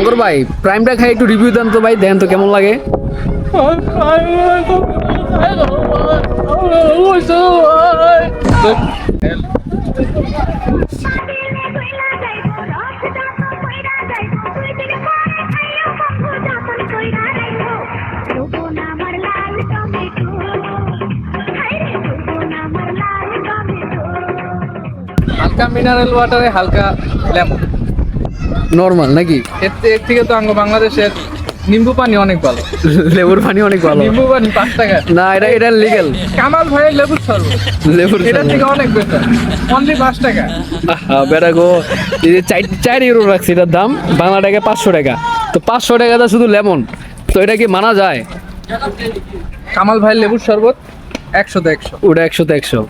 সাগর ভাই প্রাইমটা খাই একটু রিভিউ দেন তো ভাই, দেন তো কেমন লাগে। হালকা মিনারেল ওয়াটারে হালকা লেমন। নর্মাল নাকি? এর থেকে তো বাংলাদেশের নিম্বু পানি অনেক ভালো। লেবুর পানি অনেক ভালো। নিম্বু পানি 5 টাকা। না এটা লিগ্যাল। কামাল ভাইয়ের লেবুর শরবত লেবুর এটা থেকে অনেক বেটার, অনলি 5 টাকা। বেটা গো, এই যে 4 ইউরো রাখছে এটার দাম, বাংলা টাকা 500 টাকা। তো 500 টাকাটা শুধু লেমন, তো এটা কি মানা যায়? কামাল ভাইয়ের লেবুর শরবত 100 তে 100। ওটা 100 তে 100।